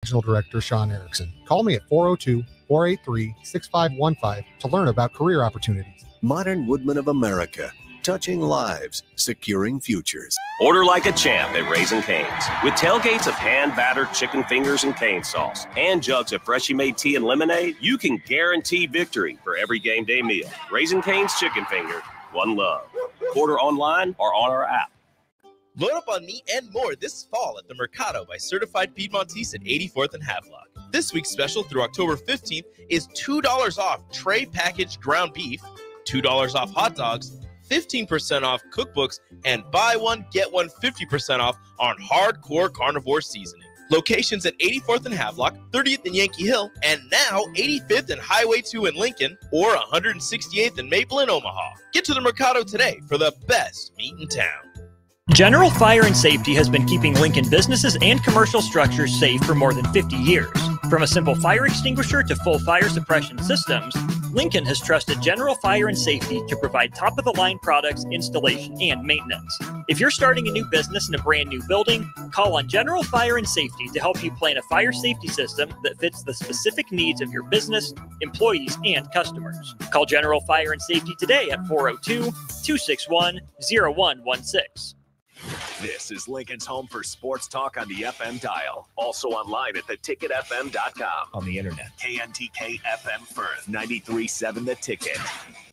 Regional Director Sean Erickson. Call me at 402-483-6515 to learn about career opportunities. Modern Woodmen of America, touching lives, securing futures. Order like a champ at Raising Cane's. With tailgates of hand-battered chicken fingers and cane sauce and jugs of freshly made tea and lemonade, you can guarantee victory for every game day meal. Raising Cane's Chicken Finger, one love. Order online or on our app. Load up on meat and more this fall at the Mercado by Certified Piedmontese at 84th and Havelock. This week's special through October 15th is $2 off tray packaged ground beef, $2 off hot dogs, 15% off cookbooks, and buy one, get one 50% off on hardcore carnivore seasoning. Locations at 84th and Havelock, 30th and Yankee Hill, and now 85th and Highway 2 in Lincoln, or 168th and Maple in Omaha. Get to the Mercado today for the best meat in town. General Fire and Safety has been keeping Lincoln businesses and commercial structures safe for more than 50 years. From a simple fire extinguisher to full fire suppression systems, Lincoln has trusted General Fire and Safety to provide top-of-the-line products, installation, and maintenance. If you're starting a new business in a brand new building, call on General Fire and Safety to help you plan a fire safety system that fits the specific needs of your business, employees, and customers. Call General Fire and Safety today at 402-261-0116. This is Lincoln's home for sports talk on the FM dial. Also online at theticketfm.com. On the internet. KNTK FM Firth, 93.7 The Ticket.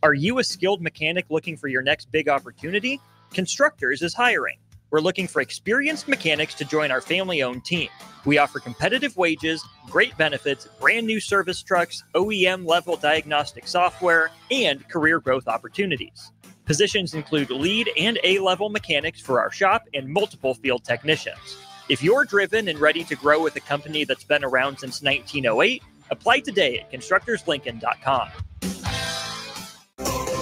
Are you a skilled mechanic looking for your next big opportunity? Constructors is hiring. We're looking for experienced mechanics to join our family-owned team. We offer competitive wages, great benefits, brand new service trucks, OEM-level diagnostic software, and career growth opportunities. Positions include lead and A-level mechanics for our shop and multiple field technicians. If you're driven and ready to grow with a company that's been around since 1908, apply today at constructorslincoln.com.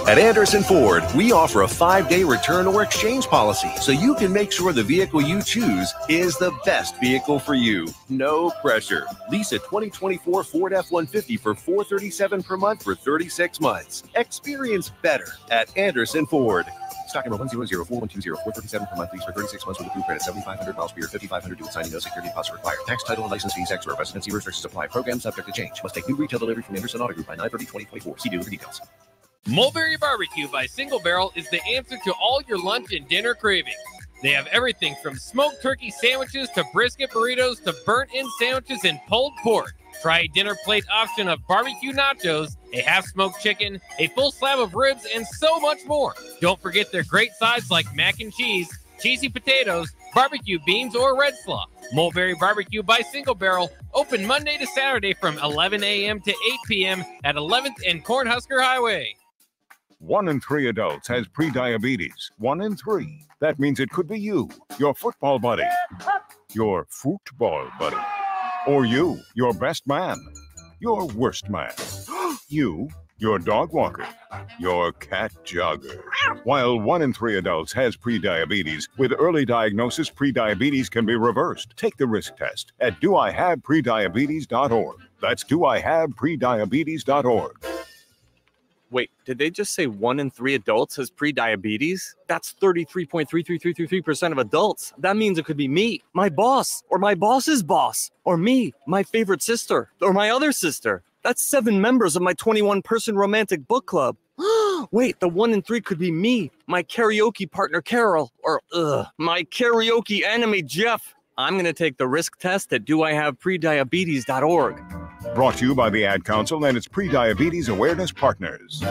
At Anderson Ford, we offer a 5-day return or exchange policy so you can make sure the vehicle you choose is the best vehicle for you. No pressure. Lease a 2024 Ford F-150 for $437 per month for 36 months. Experience better at Anderson Ford. Stock number 1004120, 437 per month, lease for 36 months with approved credit, 7,500 miles per year, 5,500 due with signing, no security deposit required. Tax, title, and license fees extra. Residency restrictions apply. Program subject to change. Must take new retail delivery from Anderson Auto Group by 9/30/2024. See dealer for details. Mulberry Barbecue by Single Barrel is the answer to all your lunch and dinner cravings. They have everything from smoked turkey sandwiches to brisket burritos to burnt-in sandwiches and pulled pork. Try a dinner plate option of barbecue nachos, a half-smoked chicken, a full slab of ribs, and so much more. Don't forget their great sides like mac and cheese, cheesy potatoes, barbecue beans, or red slaw. Mulberry Barbecue by Single Barrel, open Monday to Saturday from 11 a.m. to 8 p.m. at 11th and Cornhusker Highway. 1 in 3 adults has prediabetes. 1 in 3. That means it could be you, your football buddy, your football buddy, or you, your best man, your worst man, you, your dog walker, your cat jogger. While 1 in 3 adults has prediabetes, with early diagnosis, prediabetes can be reversed. Take the risk test at doihaveprediabetes.org. That's doihaveprediabetes.org. Wait, did they just say 1 in 3 adults has prediabetes? That's 33.33333% of adults. That means it could be me, my boss, or my boss's boss, or me, my favorite sister, or my other sister. That's 7 members of my 21-person romantic book club. Wait, the 1 in 3 could be me, my karaoke partner Carol, or my karaoke enemy Jeff. I'm going to take the risk test at doihaveprediabetes.org. Brought to you by the Ad Council and its Prediabetes Awareness Partners.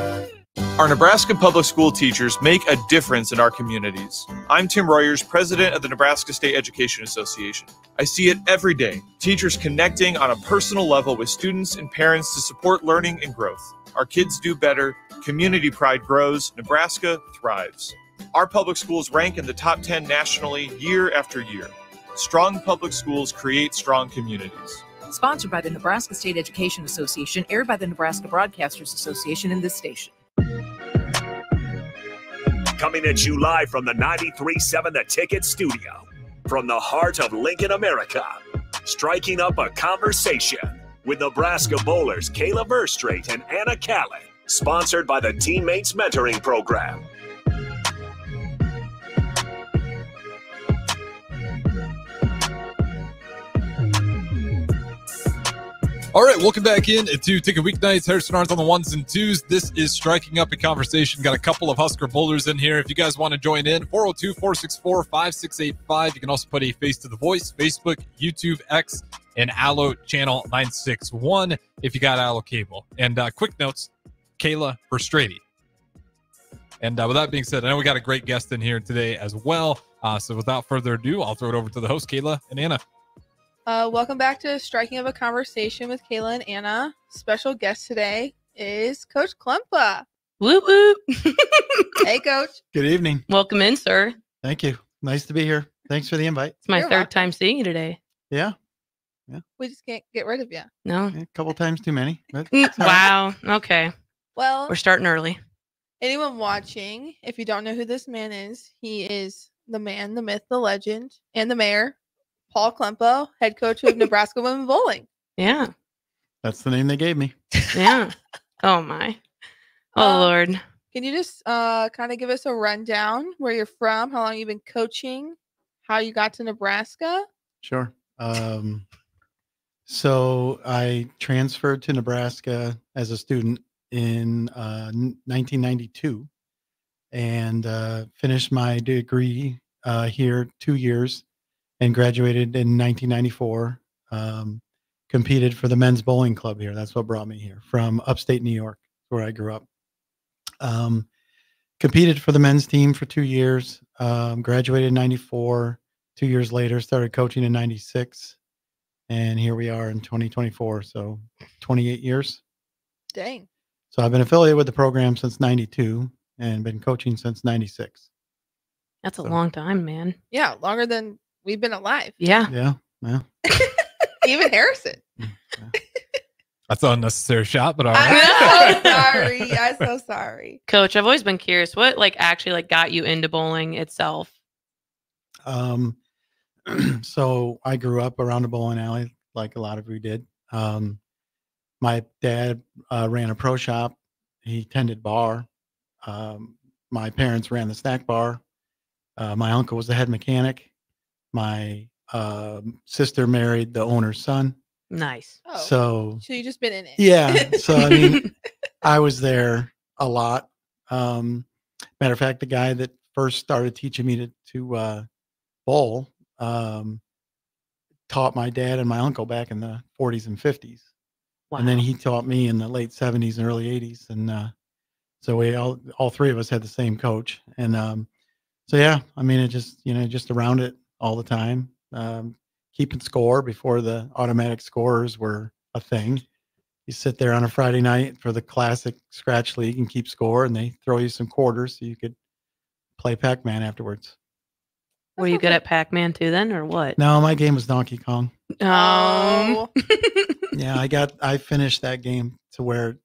Our Nebraska public school teachers make a difference in our communities. I'm Tim Royers, president of the Nebraska State Education Association. I see it every day. Teachers connecting on a personal level with students and parents to support learning and growth. Our kids do better, community pride grows, Nebraska thrives. Our public schools rank in the top 10 nationally year after year. Strong public schools create strong communities. Sponsored by the Nebraska State Education Association, aired by the Nebraska Broadcasters Association in this station. Coming at you live from the 93.7 The Ticket studio. From the heart of Lincoln, America. Striking up a conversation with Nebraska bowlers Kayla Verstraete and Anna Callan. Sponsored by the Teammates Mentoring Program. All right, welcome back in to Ticket Weeknights. Harrison Arns on the ones and twos. This is Striking Up a Conversation. Got a couple of Husker bowlers in here. If you guys want to join in, 402-464-5685. You can also put a face to the voice, Facebook, YouTube, X, and Allo Channel 961 if you got Allo Cable. And quick notes, Kayla Verstraete. And with that being said, I know we got a great guest in here today as well. So without further ado, I'll throw it over to the host, Kayla and Anna. Welcome back to Striking Up a Conversation with Kayla and Anna. Special guest today is Coach Klempa. Woo woo. Hey, Coach. Good evening. Welcome in, sir. Thank you. Nice to be here. Thanks for the invite. It's my You're third welcome. time seeing you today. Yeah. We just can't get rid of you. No. A couple times too many. But it's all right. Wow. Okay. Well, We're starting early. anyone watching, if you don't know who this man is, he is the man, the myth, the legend, and the mayor, Paul Klempa, head coach of Nebraska Women Bowling. Yeah. That's the name they gave me. Yeah. Oh, my. Oh, Lord. Can you just kind of give us a rundown where you're from, how long you've been coaching, how you got to Nebraska? Sure. So I transferred to Nebraska as a student in 1992 and finished my degree here 2 years and graduated in 1994. Competed for the men's bowling club here. That's what brought me here from upstate New York, where I grew up. Competed for the men's team for 2 years. Graduated in 94. 2 years later, started coaching in 96. And here we are in 2024. So 28 years. Dang. So I've been affiliated with the program since 92 and been coaching since 96. That's a long time, man. Yeah, longer than we've been alive. Yeah. Yeah. Yeah. Even Harrison. That's an unnecessary shot, but all right. I'm so sorry. I'm so sorry. Coach, I've always been curious what actually got you into bowling itself. So I grew up around a bowling alley, like a lot of you did. My dad ran a pro shop. He tended bar. My parents ran the snack bar. My uncle was the head mechanic. My sister married the owner's son. Nice. Oh, So you just been in it. yeah. So I mean, I was there a lot. Matter of fact, the guy that first started teaching me to bowl taught my dad and my uncle back in the 40s and 50s. Wow. And then he taught me in the late 70s and early 80s. And so we all three of us had the same coach. And so, yeah, I mean, it just, just around it all the time, keeping score before the automatic scorers were a thing. You sit there on a Friday night for the classic scratch league and keep score, and they throw you some quarters so you could play Pac-Man afterwards. Were you good at Pac-Man too then, or what? No, my game was Donkey Kong. Oh. Yeah, I finished that game to where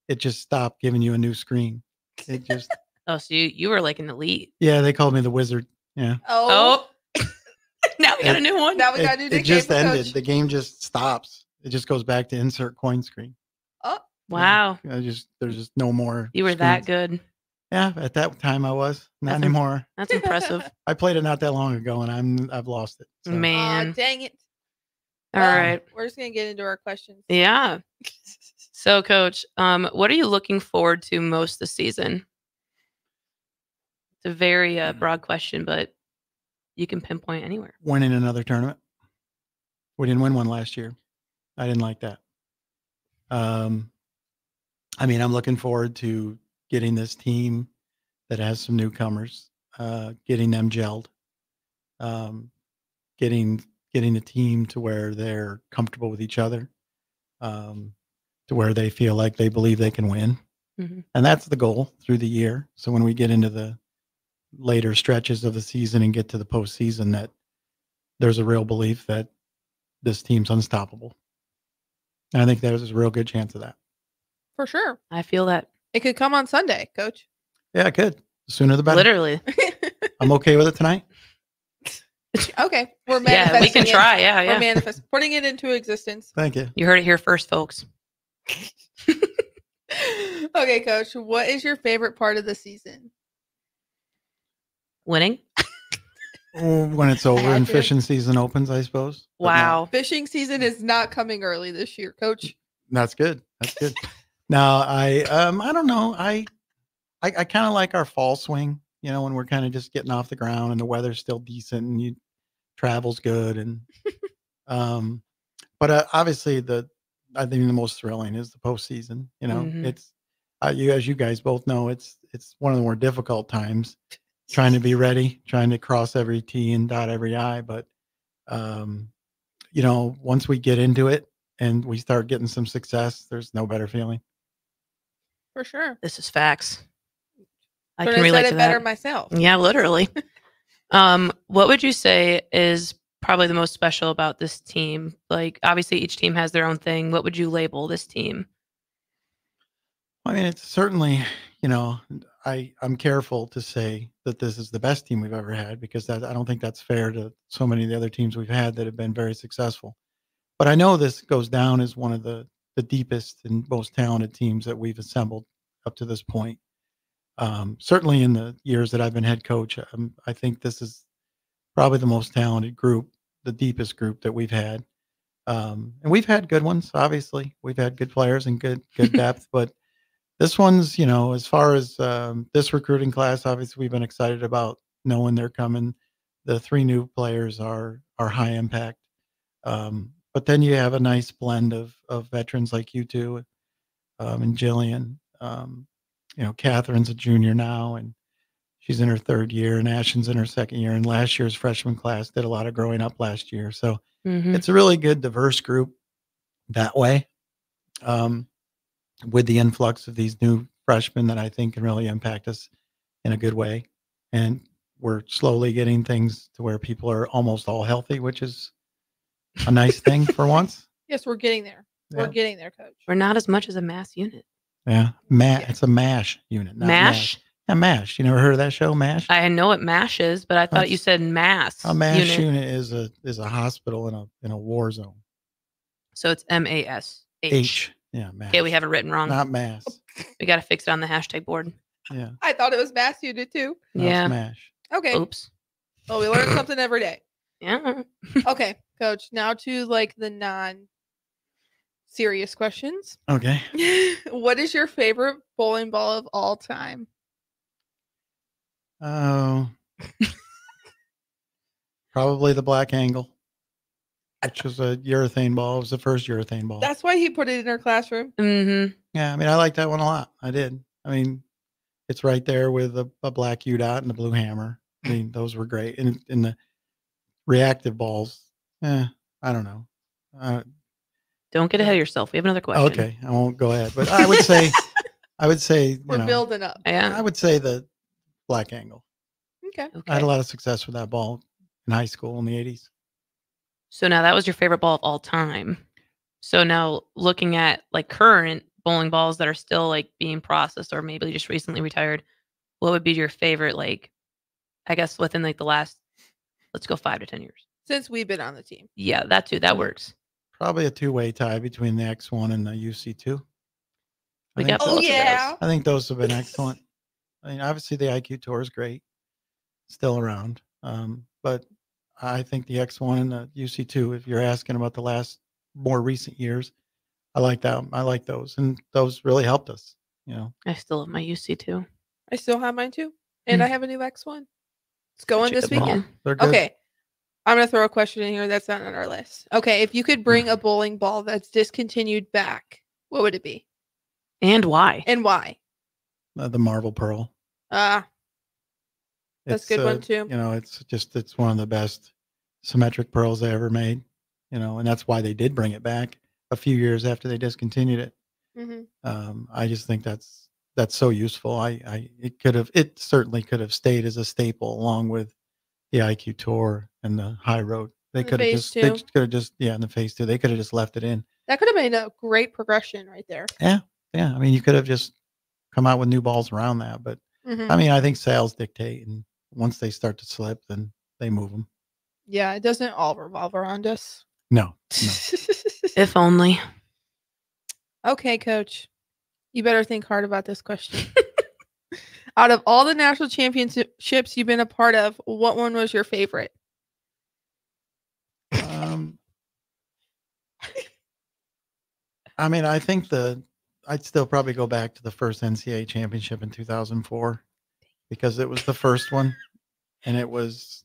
it just stopped giving you a new screen. It just Oh, so you were like an elite. yeah, they called me the wizard. Yeah. Oh. Now we got a new one. Now we got to do It just ended. The game just stops. It just goes back to insert coin screen. Oh. Wow. There's just no more. You were that screens. good. Yeah, at that time I was. Not That's anymore. That's impressive. I played it not that long ago, and I've lost it. So. Man. Aw, dang it. All Well, right. We're just going to get into our questions. Yeah. So, Coach, what are you looking forward to most this season? It's a very broad question, but you can pinpoint anywhere. Winning another tournament. We didn't win one last year. I didn't like that. I mean, I'm looking forward to getting this team that has some newcomers, getting them gelled, getting the team to where they're comfortable with each other, to where they feel like they believe they can win. Mm-hmm. And that's the goal through the year. So when we get into the later stretches of the season and get to the postseason, that there's a real belief that this team's unstoppable. And I think there's a real good chance of that. For sure. I feel that. It could come on Sunday, Coach. Yeah, it could. The sooner the better. Literally. I'm okay with it tonight. Okay. We're Yeah, manifesting we can it. try. Yeah, We're yeah. manifesting, putting it into existence. Thank you. You heard it here first, folks. Okay, Coach. What is your favorite part of the season? Winning. When it's over had and to. fishing season opens, I suppose. But no, Wow. Fishing season is not coming early this year, Coach. that's good. That's good. Now I don't know. I kind of like our fall swing. You know, when we're kind of just getting off the ground and the weather's still decent and you travel's good and but obviously I think the most thrilling is the postseason. You know, Mhm. it's as you guys both know, it's one of the more difficult times trying to be ready, trying to cross every T and dot every I. But you know, once we get into it and we start getting some success, there's no better feeling. For sure. This is facts. I Couldn't can have relate said to it better that. myself. Yeah, literally. What would you say is probably the most special about this team? Like, obviously, each team has their own thing. What would you label this team? I mean, it's certainly, you know, I'm careful to say that this is the best team we've ever had because I don't think that's fair to so many of the other teams we've had that have been very successful. But I know this goes down as one of the deepest and most talented teams that we've assembled up to this point. Certainly in the years that I've been head coach, I think this is probably the most talented group, the deepest group that we've had. And we've had good ones, obviously. We've had good players and good depth, but this one's, you know, as far as this recruiting class, obviously we've been excited about knowing they're coming. The 3 new players are high impact. But then you have a nice blend of veterans like you two and Jillian. You know, Catherine's a junior now, and she's in her 3rd year, and Ashton's in her 2nd year. And last year's freshman class did a lot of growing up last year. So it's a really good, diverse group that way. With the influx of these new freshmen that I think can really impact us in a good way. And we're slowly getting things to where people are almost all healthy, which is a nice thing for once. Yes, we're getting there. We're Yeah. getting there, Coach. We're not as much as a mass unit. Yeah. It's a MASH unit, not MASH? Yeah, MASH. You never heard of that show, MASH? I know what MASH is, but I thought you said mass. A MASH unit is a hospital in a war zone. So it's MASH. Yeah, MASH. Okay, we have it written wrong. Not mass. We got to fix it on the hashtag board. Yeah. I thought it was mass unit too. No, Yeah. it's MASH. Okay. Oops. Well, we learn something every day. Yeah. Okay, Coach. Now to like the non-serious questions. Okay. What is your favorite bowling ball of all time? Oh. Probably the Black Angle, which was a urethane ball. It was the first urethane ball. That's why he put it in our classroom. Mm-hmm. Yeah, I mean, I like that one a lot. I did. I mean, it's right there with a black U dot and a blue hammer. I mean, those were great. And in the reactive balls, I don't know. Don't get ahead of yourself. We have another question. Okay, I won't go ahead, but I would say, We're building up. Yeah. I would say the Black Angle. Okay. I had a lot of success with that ball in high school in the 80s. So now that was your favorite ball of all time. So now looking at like current bowling balls that are still like being processed or maybe just recently retired, what would be your favorite, like, I guess within like the last, let's go 5 to 10 years? Since we've been on the team. Yeah, that too. That works. Probably a 2-way tie between the X1 and the UC2. We got both of those. I think those have been excellent. I mean, obviously the IQ Tour is great, still around. But I think the X1 and the UC2, if you're asking about the last more recent years, I like that. I like those, and those really helped us. You know, I still have my UC too. I still have mine too. And I have a new X1. It's going Such a this good ball. weekend. They're good. Okay. I'm going to throw a question in here that's not on our list. Okay. If you could bring a bowling ball that's discontinued back, what would it be? And why? And why? The Marvel Pearl. That's It's a good one too. You know, it's one of the best symmetric pearls they ever made. You know, and that's why they did bring it back a few years after they discontinued it. Mm-hmm. I just think that's so useful. It certainly could have stayed as a staple along with the IQ Tour and the High Road. They could have just, in the phase 2, they could have just left it in. That could have been a great progression right there. Yeah. I mean, you could have just come out with new balls around that, but Mhm. I mean, I think sales dictate, and once they start to slip, then they move them. Yeah, it doesn't all revolve around us. No. If only. Okay, Coach. You better think hard about this question. Out of all the national championships you've been a part of, what one was your favorite? I mean, I think I'd still probably go back to the first NCAA championship in 2004 because it was the first one, and it was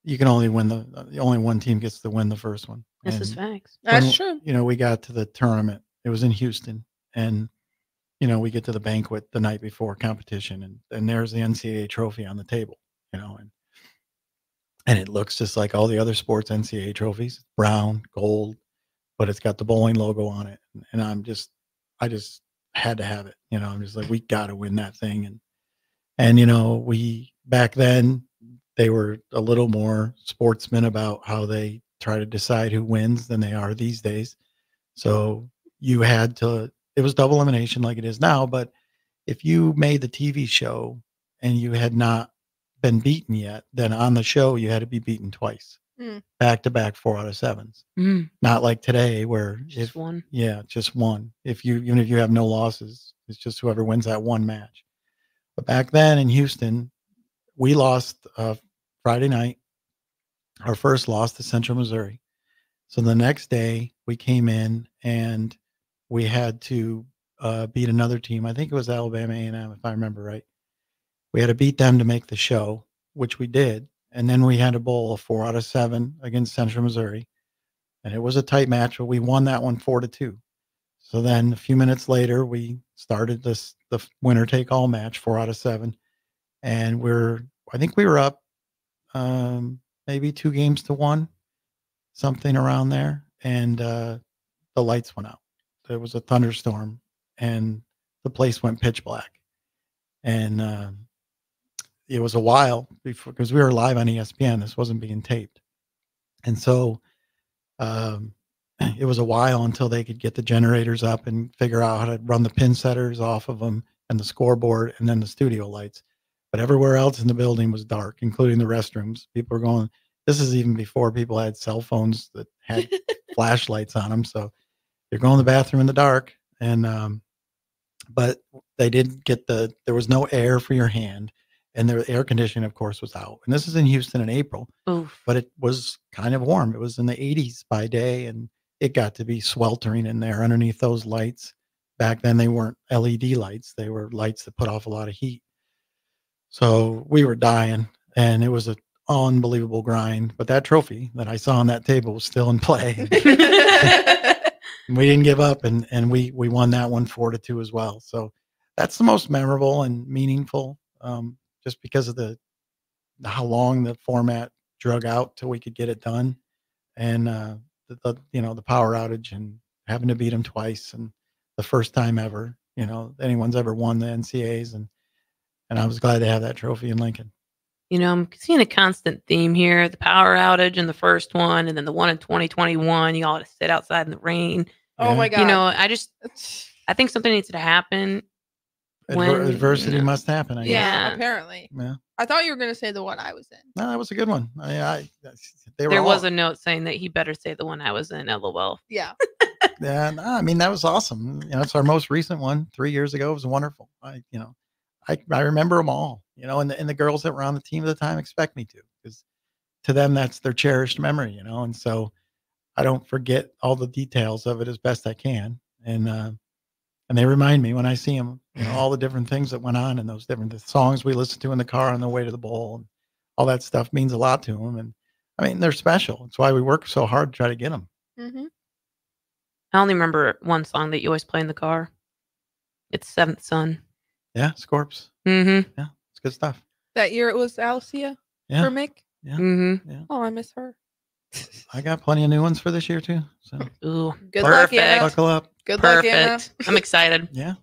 you can only win only one team gets to win the first one. This is facts. That's true. You know, we got to the tournament. It was in Houston, and you know, we get to the banquet the night before competition, and there's the NCAA trophy on the table. You know, and it looks just like all the other sports NCAA trophies, brown, gold, but it's got the bowling logo on it. And I just had to have it. You know, I'm just like, we got to win that thing. And, you know, back then they were a little more sportsman about how they try to decide who wins than they are these days. So it was double elimination like it is now. But if you made the TV show and you had not been beaten yet, then on the show, you had to be beaten twice. Back to back 4 out of 7s. Not like today where just one. Yeah, just one. Even if you have no losses, it's just whoever wins that one match. But back then in Houston, we lost Friday night, our first loss to Central Missouri. So the next day we came in and we had to beat another team. I think it was Alabama A&M, if I remember right. We had to beat them to make the show, which we did. And then we had to bowl a 4 out of 7 against Central Missouri. And it was a tight match, but we won that one 4-2. So then a few minutes later, we started the winner take all match, 4 out of 7. And I think we were up maybe 2-1, something around there. And the lights went out. There was a thunderstorm and the place went pitch black. And it was a while before, because we were live on ESPN. This wasn't being taped. And so it was a while until they could get the generators up and figure out how to run the pin setters off of them and the scoreboard and then the studio lights. But everywhere else in the building was dark, including the restrooms. People were going, this is even before people had cell phones that had flashlights on them. So you're going to the bathroom in the dark. And, but they didn't get there was no air for your hand. And the air conditioning, of course, was out. And this is in Houston in April. Oof. But it was kind of warm. It was in the 80s by day, and it got to be sweltering in there underneath those lights. Back then, they weren't LED lights. They were lights that put off a lot of heat. So we were dying, and it was an unbelievable grind. But that trophy that I saw on that table was still in play. We didn't give up, and we won that one 4-2 as well. So that's the most memorable and meaningful. Just because of how long the format drug out till we could get it done, and the power outage and having to beat them twice, and the first time ever anyone's ever won the NCAAs, and I was glad to have that trophy in Lincoln. I'm seeing a constant theme here: the power outage in the first one, and then the one in 2021. You all had to sit outside in the rain. Oh my God! I think something needs to happen. Adversity must happen. I guess. Yeah, apparently. Yeah. I thought you were going to say the one I was in. No, that was a good one. There was a note saying that he better say the one I was in. LOL. Yeah. Yeah. No, I mean, that was awesome. It's our most recent one. 3 years ago. It was wonderful. I remember them all. And the girls that were on the team at the time expect me to, because to them that's their cherished memory. And so I don't forget all the details of it as best I can. And they remind me when I see them, all the different things that went on and those different songs we listened to in the car on the way to the bowl, and all that stuff means a lot to them. And I mean, they're special. It's why we work so hard to try to get them. Mm-hmm. I only remember one song that you always play in the car. It's Seventh Son. Yeah, Scorps. Mm-hmm. Yeah, it's good stuff. That year it was Alicia for Mick. Yeah. Mm-hmm. Yeah. Oh, I miss her. I got plenty of new ones for this year too. So ooh, good luck, Anna. Buckle up. Good perfect. luck, Anna. I'm excited. Yeah.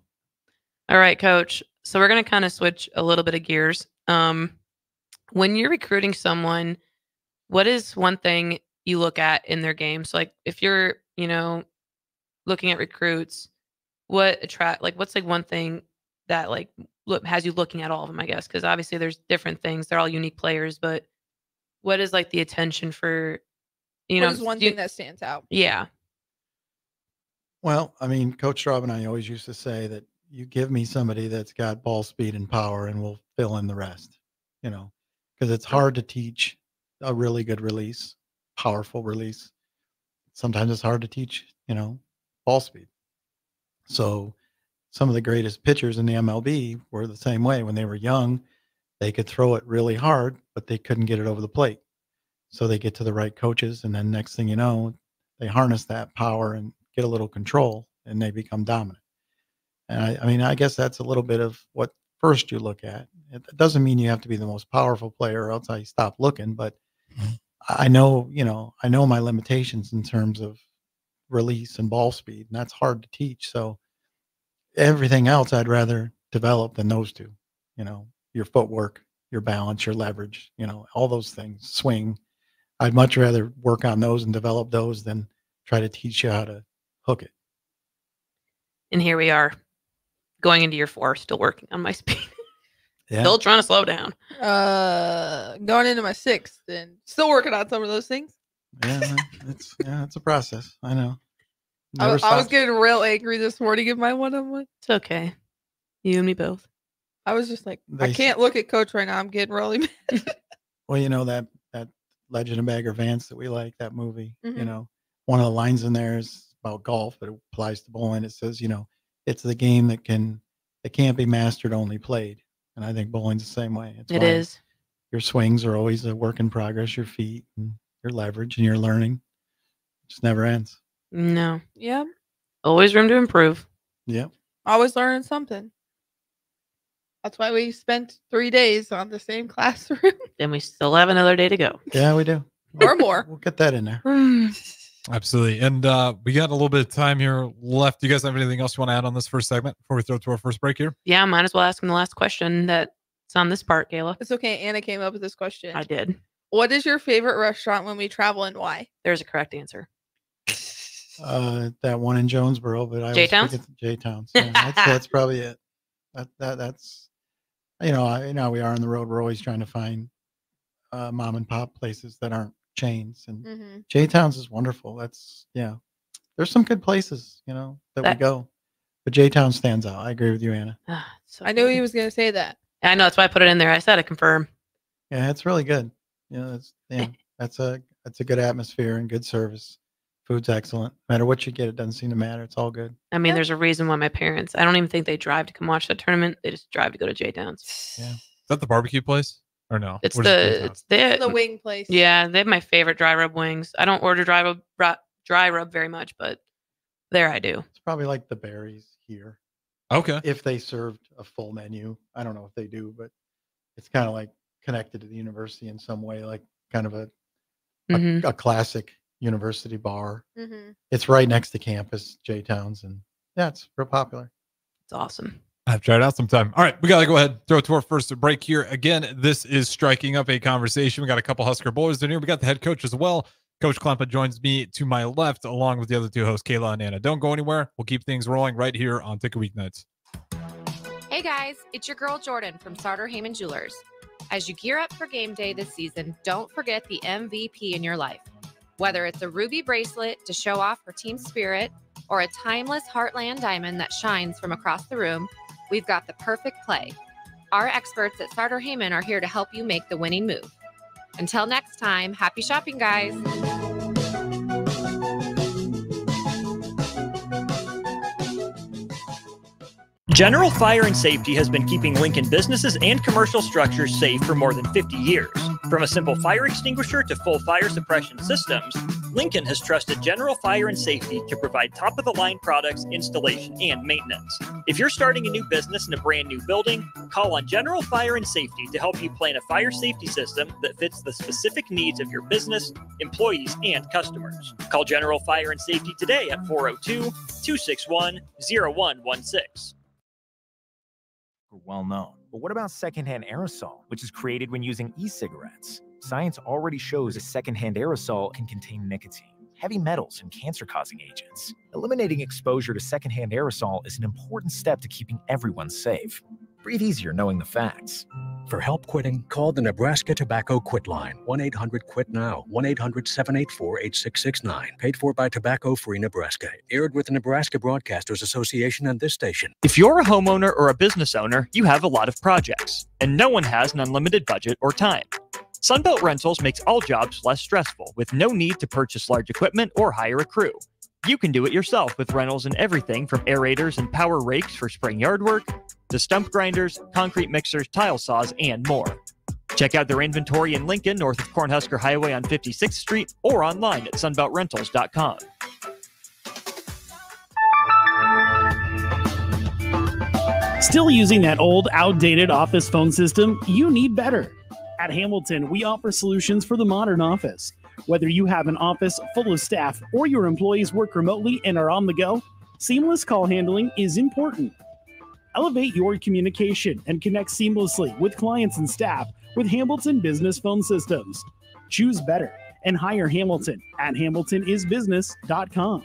All right, Coach. So we're gonna kind of switch a little bit of gears. When you're recruiting someone, what is one thing you look at in their game? So like if you're, looking at recruits, what's like one thing that has you looking at all of them, I guess? Because obviously there's different things. They're all unique players, but what is like the attention for, what is one thing that stands out? Yeah. Well, I mean, Coach Straub and I always used to say that, you give me somebody that's got ball speed and power, and we'll fill in the rest. Because it's hard to teach a really good release, powerful release. Sometimes it's hard to teach, ball speed. So some of the greatest pitchers in the MLB were the same way. When they were young, they could throw it really hard, but they couldn't get it over the plate. So they get to the right coaches, and then next thing you know, they harness that power and get a little control, and they become dominant. And I guess that's a little bit of what first you look at. It doesn't mean you have to be the most powerful player, or else I stop looking. But I know my limitations in terms of release and ball speed, and that's hard to teach. So everything else I'd rather develop than those two. Your footwork, your balance, your leverage, all those things, swing. I'd much rather work on those and develop those than try to teach you how to hook it. And here we are, going into year 4, still working on my speed. Yeah. Still trying to slow down. Going into my 6th and still working on some of those things. Yeah, it's a process. I know. I was getting real angry this morning in my one-on-one. It's okay. You and me both. I was just like, I can't look at Coach right now. I'm getting really mad. Well, that Legend of Bagger Vance that we like, that movie, Mhm. One of the lines in there is about golf, but it applies to bowling. It says, it's the game that can't be mastered, only played. And I think bowling's the same way. It is. Your swings are always a work in progress, your feet and your leverage and your learning. It just never ends. No. Yeah. Always room to improve. Yep. Always learning something. That's why we spent 3 days on the same classroom. Then we still have another day to go. Yeah, we do. Or more. We'll get that in there. Absolutely. And we got a little bit of time here left. Do you guys have anything else you want to add on this first segment before we throw it to our first break here? Yeah, might as well ask him the last question that's on this part, Kayla. It's okay. Anna came up with this question. I did. What is your favorite restaurant when we travel and why? There's a correct answer. That one in Jonesboro, but I J-Towns? J-Towns. Yeah, that's probably it. That's we are on the road. We're always trying to find mom and pop places that aren't chains, and J-Towns is wonderful. There's some good places, that we go, but J-Town stands out. I agree with you, Anna. I knew he was going to say that. I know, that's why I put it in there. I said I confirm. Yeah, it's really good. That's a good atmosphere and good service. Food's excellent. No matter what you get, it doesn't seem to matter. It's all good. I mean, there's a reason why my parents, I don't even think they drive to come watch the tournament. They just drive to go to J-Towns. Yeah. Is that the barbecue place or no? It's the wing place. Yeah, they have my favorite dry rub wings. I don't order dry rub very much, but there I do. It's probably like the Berries here. Okay. If they served a full menu. I don't know if they do, but it's kind of like connected to the university in some way, like kind of a classic university bar. It's right next to campus, J-Towns, and it's real popular. It's awesome. I've tried it out sometime. All right, we got to go ahead and throw it to our first break here. Again, this is Striking Up a Conversation. We got a couple Husker boys in here. We got the head coach as well. Coach Klempa joins me to my left, along with the other two hosts, Kayla and Anna. Don't go anywhere. We'll keep things rolling right here on Ticket Weeknights. Hey guys, it's your girl Jordan from Sartor Heyman Jewelers. As you gear up for game day this season, don't forget the MVP in your life. Whether it's a ruby bracelet to show off her team spirit or a timeless Heartland diamond that shines from across the room, we've got the perfect play. Our experts at Sartor Heyman are here to help you make the winning move. Until next time, happy shopping, guys. General Fire and Safety has been keeping Lincoln businesses and commercial structures safe for more than 50 years. From a simple fire extinguisher to full fire suppression systems, Lincoln has trusted General Fire and Safety to provide top-of-the-line products, installation, and maintenance. If you're starting a new business in a brand new building, call on General Fire and Safety to help you plan a fire safety system that fits the specific needs of your business, employees, and customers. Call General Fire and Safety today at 402-261-0116. Well known. But what about secondhand aerosol, which is created when using e-cigarettes? Science already shows a secondhand aerosol can contain nicotine, heavy metals, and cancer-causing agents. Eliminating exposure to secondhand aerosol is an important step to keeping everyone safe. Breathe easier knowing the facts. For help quitting, call the Nebraska Tobacco Quit Line, 1-800-QUIT-NOW, 1-800-784-8669. Paid for by Tobacco Free Nebraska. Aired with the Nebraska Broadcasters Association and this station. If you're a homeowner or a business owner, you have a lot of projects, and no one has an unlimited budget or time. Sunbelt Rentals makes all jobs less stressful, with no need to purchase large equipment or hire a crew. You can do it yourself with rentals and everything from aerators and power rakes for spring yard work to stump grinders, concrete mixers, tile saws, and more. Check out their inventory in Lincoln, north of Cornhusker Highway on 56th Street, or online at sunbeltrentals.com. Still using that old, outdated office phone system? You need better. At Hamilton, we offer solutions for the modern office. Whether you have an office full of staff or your employees work remotely and are on the go, seamless call handling is important. Elevate your communication and connect seamlessly with clients and staff with Hamilton Business Phone Systems. Choose better and hire Hamilton at hamiltonisbusiness.com.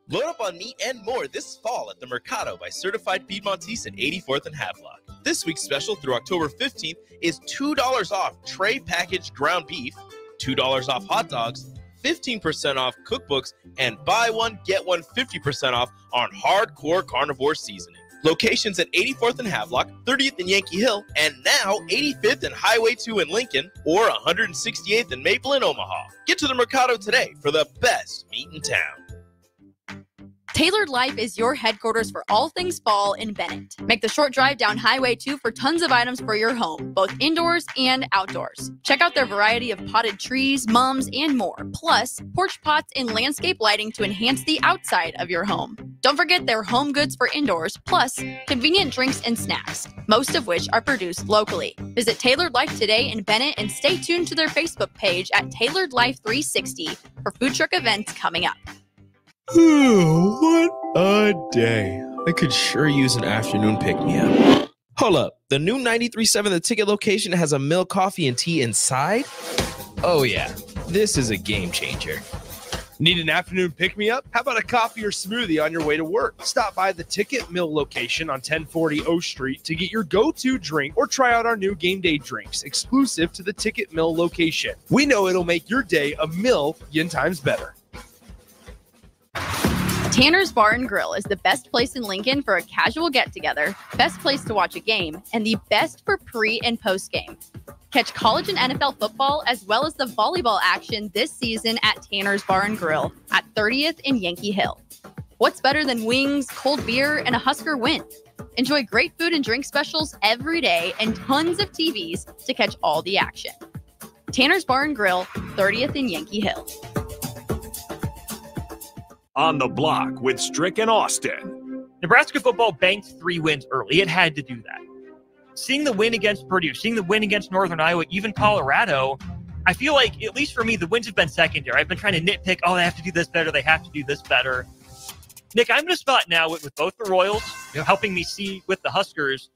Load up on meat and more this fall at the Mercado by Certified Piedmontese at 84th and Havelock. This week's special through October 15th is $2 off tray packaged ground beef, $2 off hot dogs, 15% off cookbooks, and buy one, get one 50% off on hardcore carnivore seasoning. Locations at 84th and Havelock, 30th and Yankee Hill, and now 85th and Highway 2 in Lincoln, or 168th and Maple in Omaha. Get to the Mercado today for the best meat in town. Tailored Life is your headquarters for all things fall in Bennett. Make the short drive down Highway 2 for tons of items for your home, both indoors and outdoors. Check out their variety of potted trees, mums, and more, plus porch pots and landscape lighting to enhance the outside of your home. Don't forget their home goods for indoors, plus convenient drinks and snacks, most of which are produced locally. Visit Tailored Life today in Bennett and stay tuned to their Facebook page at Tailored Life 360 for food truck events coming up. What a day. I could sure use an afternoon pick-me-up. Hold up. The new 93.7 The Ticket location has a milk, coffee, and tea inside? Oh, yeah. This is a game changer. Need an afternoon pick-me-up? How about a coffee or smoothie on your way to work? Stop by the Ticket Mill location on 1040 O Street to get your go-to drink or try out our new game day drinks exclusive to the Ticket Mill location. We know it'll make your day a million times better. Tanner's Bar and Grill is the best place in Lincoln for a casual get-together, best place to watch a game, and the best for pre- and post-game. Catch college and NFL football as well as the volleyball action this season at Tanner's Bar and Grill at 30th and Yankee Hill. What's better than wings, cold beer, and a Husker win? Enjoy great food and drink specials every day and tons of TVs to catch all the action. Tanner's Bar and Grill, 30th and Yankee Hill. On the Block with Strick and Austin. Nebraska football banked 3 wins early. It had to do that. Seeing the win against Purdue, seeing the win against Northern Iowa, even Colorado, I feel like, at least for me, the wins have been secondary. I've been trying to nitpick, they have to do this better, they have to do this better. Nick, I'm in a spot now with both the Royals helping me see with the Huskers.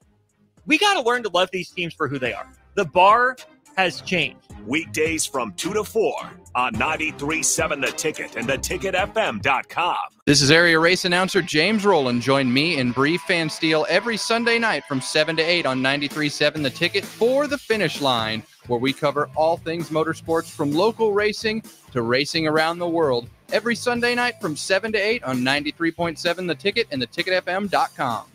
We got to learn to love these teams for who they are. The bar has changed. Weekdays from 2 to 4 on 93.7 The Ticket and theticketfm.com. This is area race announcer James Rowland. Join me and Bree Fansteel every Sunday night from 7 to 8 on 93.7 The Ticket for The Finish Line, where we cover all things motorsports from local racing to racing around the world. Every Sunday night from 7 to 8 on 93.7 The Ticket and theticketfm.com.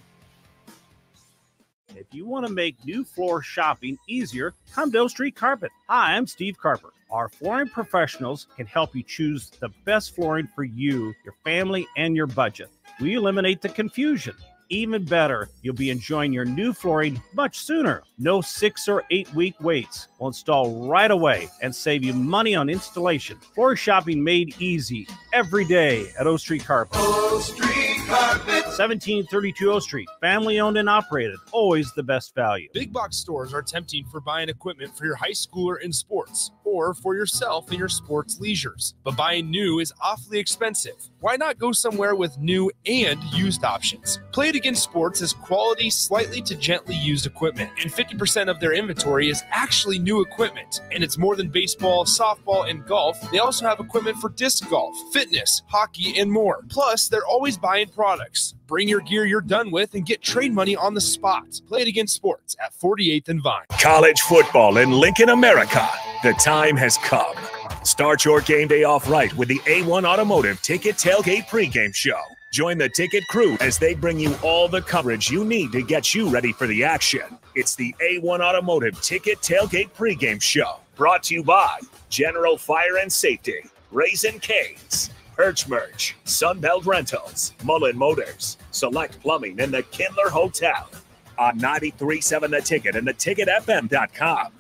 If you want to make new floor shopping easier, come to O Street Carpet. Hi, I'm Steve Carper. Our flooring professionals can help you choose the best flooring for you, your family, and your budget. We eliminate the confusion. Even better, you'll be enjoying your new flooring much sooner. No 6 or 8 week waits. We'll install right away and save you money on installation. Floor shopping made easy every day at O Street Carpet. O Street Carpet. 1732 O Street. Family owned and operated. Always the best value. Big box stores are tempting for buying equipment for your high schooler in sports or for yourself and your sports leisures. But buying new is awfully expensive. Why not go somewhere with new and used options? Play It Again Sports is quality, slightly to gently used equipment, and 50% of their inventory is actually new equipment. And it's more than baseball, softball, and golf. They also have equipment for disc golf, fitness, hockey, and more. Plus, they're always buying products. Bring your gear you're done with and get trade money on the spot. Play It Again Sports at 48th and Vine. College football in Lincoln, America. The time has come. Start your game day off right with the A1 Automotive Ticket Tailgate pregame show. Join the ticket crew as they bring you all the coverage you need to get you ready for the action. It's the A1 Automotive Ticket Tailgate pregame show. Brought to you by General Fire and Safety, Raisin Canes, Perch Merch, Sunbelt Rentals, Mullen Motors, Select Plumbing, and the Kindler Hotel. On 93.7 The Ticket and theticketfm.com.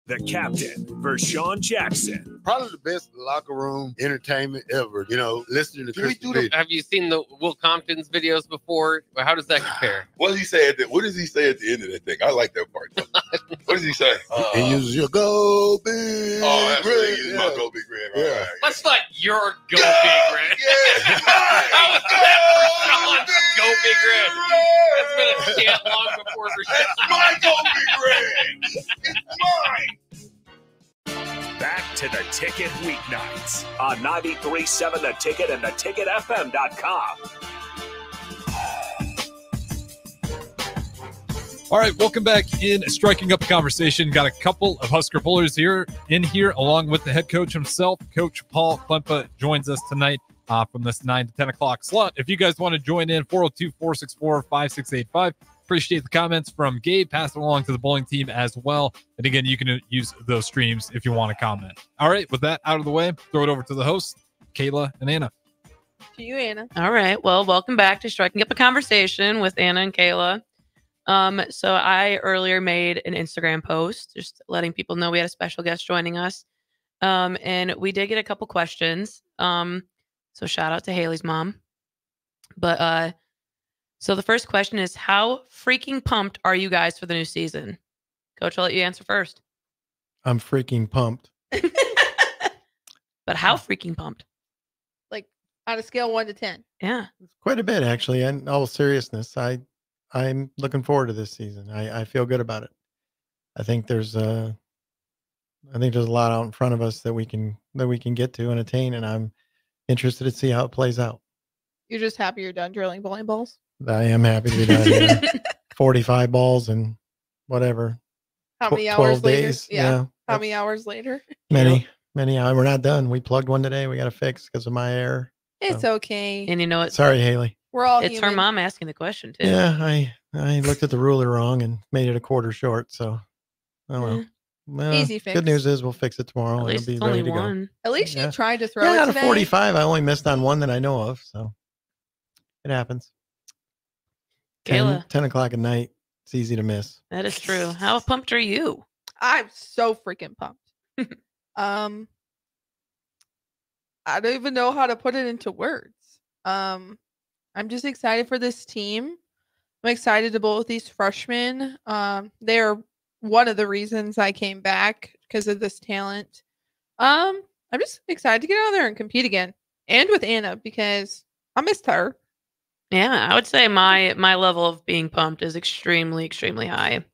The captain, Vershawn Jackson. Probably the best locker room entertainment ever. You know, listening to Chris. Have you seen the Will Compton's videos before? Or how does that compare? What does he say at the end of that thing? I like that part. What does he say? He uses your go big. Oh, that's red. really my go big red. Right, right. That's not your Go Big Red. Yeah, How is that Vershawn's Go Big Red? That's been a chant long before Vershawn. That's my go big red. It's mine. Back to the Ticket weeknights on 93.7 The Ticket and theticketfm.com. All right, welcome back in Striking Up a Conversation. Got a couple of Husker pullers here along with the head coach himself. Coach Paul Klempa joins us tonight from this 9 to 10 o'clock slot. If you guys want to join in, 402-464-5685. Appreciate the comments from Gabe. Pass it along to the bowling team as well. And again, you can use those streams if you want to comment. All right, with that out of the way, throw it over to the hosts, Kayla and Anna. To you, Anna. All right. Well, welcome back to Striking Up a Conversation with Anna and Kayla. So I earlier made an Instagram post just letting people know we had a special guest joining us. And we did get a couple questions. So shout out to Haley's mom. But so the first question is, how freaking pumped are you guys for the new season? Coach, I'll let you answer first. I'm freaking pumped. But how freaking pumped? Like on a scale 1 to 10. Yeah. Quite a bit, actually. In all seriousness, I'm looking forward to this season. I feel good about it. I think there's a lot out in front of us that we can get to and attain, and I'm interested to see how it plays out. You're just happy you're done drilling bowling balls? I am happy to be done. Yeah. 45 balls and whatever. How many 12 hours later? days. Yeah. How many hours later? Many hours. We're not done. We plugged one today. We got to fix because of my error. It's okay. And you know what? Sorry, Haley. We're all It's human. her mom asking the question, too. Yeah, I looked at the ruler wrong and made it a quarter short. So, oh well. Well, Easy fix. Good news is we'll fix it tomorrow. At least It'll be it's ready only to one. At least Yeah. you tried to throw go. Yeah, it out of today. 45, I only missed on one that I know of. So it happens. 10 o'clock at night. It's easy to miss. That is true. How pumped are you? I'm so freaking pumped. I don't even know how to put it into words. I'm just excited for this team. I'm excited to bowl with these freshmen. They're one of the reasons I came back because of this talent. I'm just excited to get out there and compete again, and with Anna because I missed her. Yeah, I would say my level of being pumped is extremely, extremely high.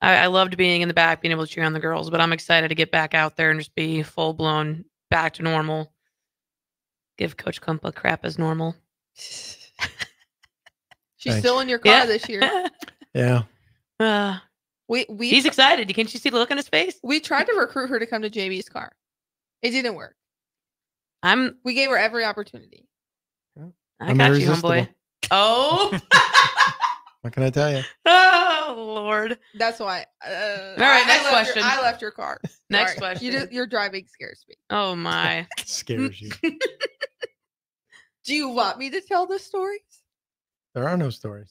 I loved being in the back, being able to cheer on the girls, but I'm excited to get back out there and just be full blown back to normal. Give Coach Kumpa crap as normal. She's Thanks. still in your car Yeah. this year. Yeah. We He's excited. Can't you see the look on his face? We tried to recruit her to come to JB's car. It didn't work. We gave her every opportunity. I I'm got you, irresistible. homeboy. Oh. What can I tell you? Oh, Lord. That's why. All right, next question. I left your car. Next Sorry. question. Your driving scares me. Oh, my. Scares you. Do you want me to tell the stories? There are no stories.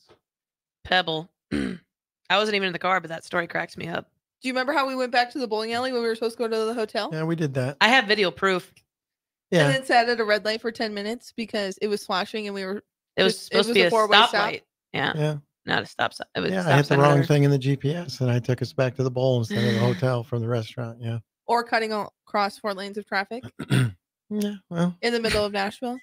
Pebble. I wasn't even in the car, but that story cracks me up. Do you remember how we went back to the bowling alley when we were supposed to go to the hotel? Yeah, we did that. I have video proof. Yeah. And then sat at a red light for 10 minutes because it was flashing and we were. It was supposed to be a four-way stoplight. Yeah. Yeah. Not a stop sign. It was Yeah, stop I hit the sign wrong rather. thing in the GPS and I took us back to the bowl instead of the hotel from the restaurant. Yeah. Or cutting across 4 lanes of traffic Yeah, well, in the middle of Nashville.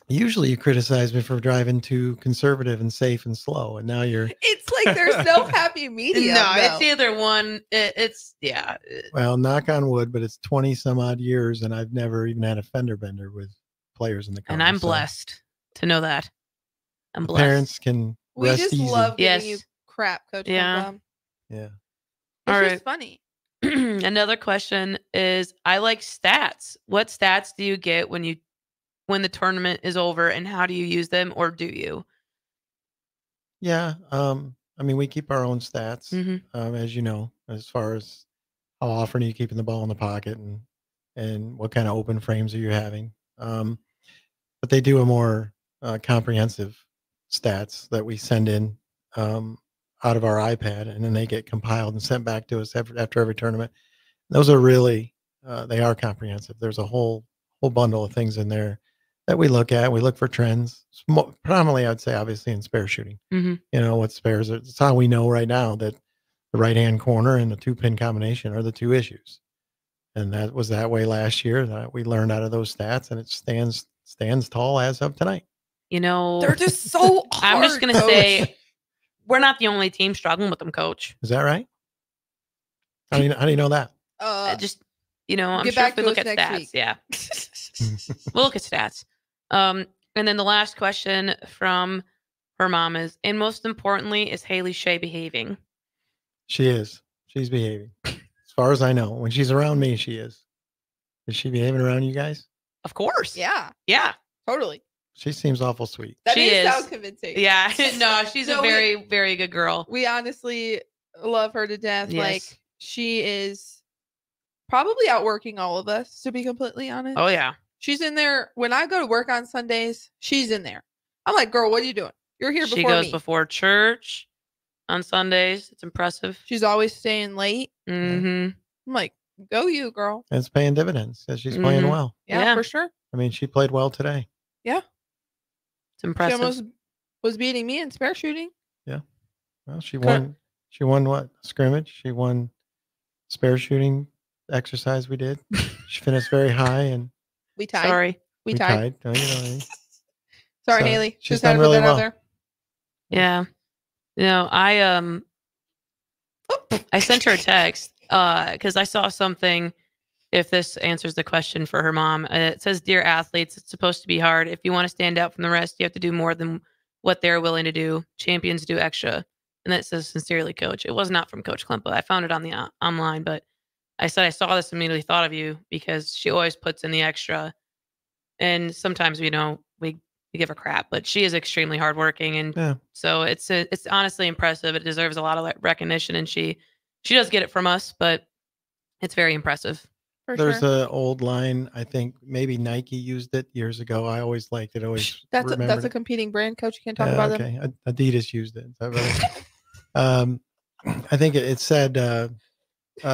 usually you criticize me for driving too conservative and safe and slow, and now you're It's like there's no happy medium. No, though. it's either one. It's yeah. well, knock on wood, but it's 20 some odd years, and I've never even had a fender bender with players in the car. And I'm so blessed to know that. I'm the blessed. parents can We rest just easy. love giving you Yes. crap, Coach. Yeah. Plum. Yeah. It's All just right. funny. Another question is, I like stats. What stats do you get when the tournament is over, and how do you use them, or do you? Yeah. I mean, we keep our own stats, Mhm. as you know, as far as how often are you keeping the ball in the pocket and what kind of open frames are you having. But they do a more comprehensive stats that we send in out of our iPad, and then they get compiled and sent back to us after every tournament. Those are really they are comprehensive. There's a whole bundle of things in there that we look at. We look for trends. Predominantly, I'd say, obviously, in spare shooting. Mhm. You know what spares are. It's how we know right now that the right hand corner and the 2-pin combination are the 2 issues, and that was that way last year. That we learned out of those stats, and it stands tall as of tonight. You know, They're just so I'm just hard, gonna Coach. say we're not the only team struggling with them, Coach. Is that right? How do you know that? Just I'm Get sure back if we to look us at next stats, week. yeah, we'll look at stats. And then the last question from her mom is, and most importantly, is Haley Shea behaving? She is. She's behaving. As far as I know, when she's around me, she is. Is she behaving around you guys? Of course. Yeah. Yeah. Totally. She seems awful sweet. That She is. sound convincing. Yeah. No, she's a No, very, very good girl. We honestly love her to death. Yes. Like, she is probably outworking all of us, to be completely honest. Oh yeah. She's in there. When I go to work on Sundays, she's in there. I'm like, girl, what are you doing? You're here She before goes me. before church on Sundays. It's impressive. She's always staying late. Mm-hmm. I'm like, go you, girl. And it's paying dividends because she's playing Mhm. well. Yeah, for sure. I mean, she played well today. Yeah. It's impressive. She almost was beating me in spare shooting. Yeah. Well, she won. She won what? Scrimmage. She won spare shooting exercise we did. She finished very high, and We tied. Sorry. We tied. Oh, you know what I mean? Sorry, So, Haley. she's Just had done to put really that out well. there. Yeah. I sent her a text because I saw something. If this answers the question for her mom, it says, "Dear athletes, it's supposed to be hard. If you want to stand out from the rest, you have to do more than what they're willing to do. Champions do extra." And that says, "Sincerely, Coach." It was not from Coach Klempa. I found it on the online, but I said I saw this, immediately thought of you because she always puts in the extra. And sometimes we give her crap, but she is extremely hardworking, and Yeah. so it's honestly impressive. It deserves a lot of recognition, and she does get it from us, but it's very impressive. There's a old line. I think maybe Nike used it years ago. I always liked it. Always That's remembered a it. competing brand, Coach. You can't talk about them. Okay. Adidas used it. Is that right? I think it said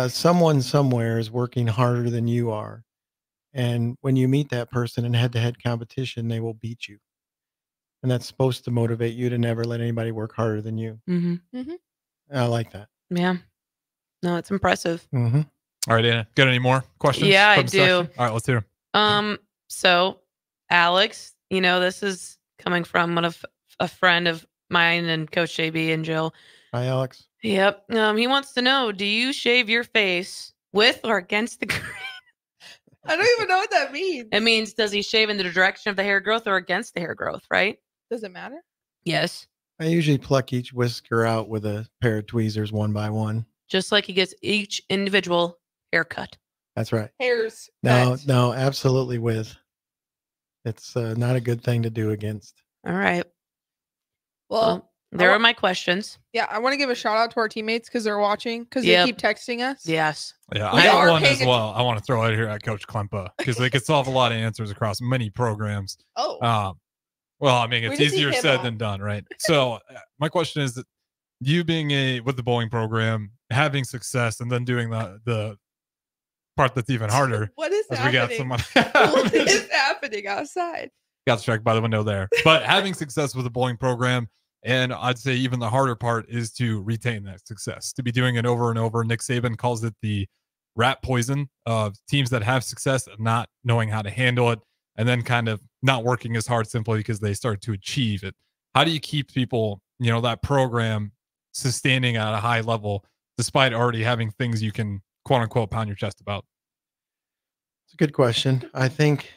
someone somewhere is working harder than you are, and when you meet that person in head-to-head competition, they will beat you, and that's supposed to motivate you to never let anybody work harder than you. Mm-hmm. Mm-hmm. I like that. Yeah. No, it's impressive. Mm-hmm. All right, Anna, got any more questions? Yeah, from I the do. section? All right, let's hear 'em. So Alex, this is coming from a friend of mine and Coach JB and Jill. Hi, Alex. Yep. He wants to know, do you shave your face with or against the grain? I don't even know what that means. It means, does he shave in the direction of the hair growth or against the hair growth, right? Does it matter? Yes. I usually pluck each whisker out with a pair of tweezers one by one. Just like he gets each individual haircut. That's right. Hairs. No, absolutely with. It's not a good thing to do against. All right. Well, there are my questions. Yeah, I want to give a shout out to our teammates because they're watching, because Yep. they keep texting us. Yes. Yeah, We I got are one as paying well. I want to throw out here at Coach Klempa because they could solve a lot of answers across many programs. Oh. Well, I mean, We it's just need easier him said on. than done, right? So my question is that you being with the bowling program, having success, and then doing the part that's even harder. What is as happening? we got someone What is happening outside? got distracted by the window there. But having success with the bowling program, and I'd say even the harder part is to retain that success, to be doing it over and over. Nick Saban calls it the rat poison of teams that have success and not knowing how to handle it, and then kind of not working as hard simply because they start to achieve it. How do you keep people, that program sustaining at a high level despite already having things you can quote unquote pound your chest about? It's a good question. I think,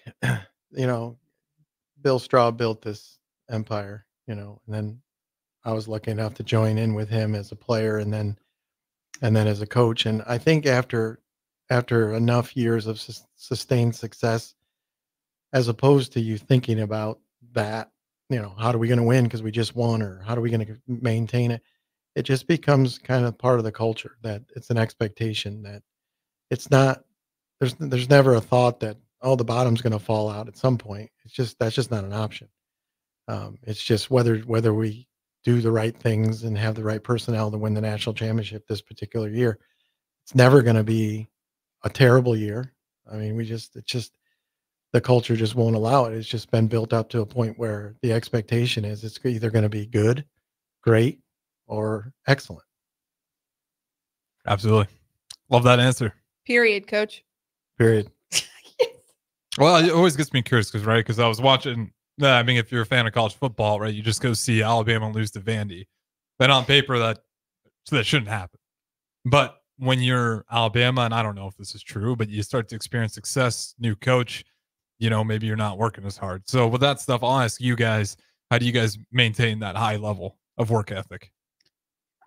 Bill Straw built this empire, and then I was lucky enough to join in with him as a player and then as a coach. And I think after enough years of sustained success, as opposed to you thinking about that, how are we going to win because we just won, or how are we going to maintain it? It just becomes kind of part of the culture that it's an expectation that it's not, there's never a thought that, oh, the bottom's going to fall out at some point. That's just not an option. It's just whether we do the right things and have the right personnel to win the national championship this particular year. It's never going to be a terrible year. I mean, the culture just won't allow it. It's just been built up to a point where the expectation is it's either going to be good, great, or excellent. Absolutely. Love that answer. Period, coach. Period. Well, it always gets me curious because I was watching, I mean, if you're a fan of college football, right, you just go see Alabama lose to Vandy. Then on paper, that shouldn't happen. But when you're Alabama, and I don't know if this is true, but you start to experience success, new coach, maybe you're not working as hard. So with that stuff, I'll ask you guys, how do you guys maintain that high level of work ethic?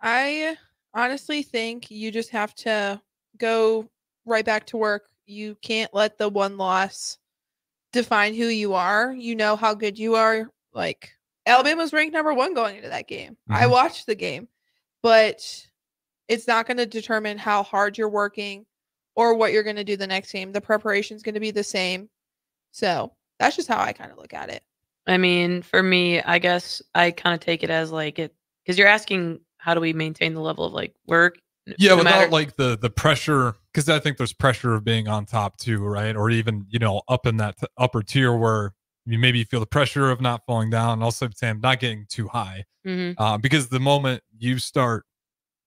I honestly think you just have to go right back to work. You can't let the one loss define who you are. You know how good you are. Like, Alabama's ranked number 1 going into that game. Mm-hmm. I watched the game, but it's not going to determine how hard you're working or what you're going to do the next game. The preparation is going to be the same. So that's just how I kind of look at it. I mean, for me, I guess I kind of take it as like it, because you're asking how do we maintain the level of like work. Yeah, no without like the pressure, because I think there's pressure of being on top too, right? Or even, up in that upper tier where you maybe feel the pressure of not falling down, and also Sam not getting too high. Mm-hmm. Because the moment you start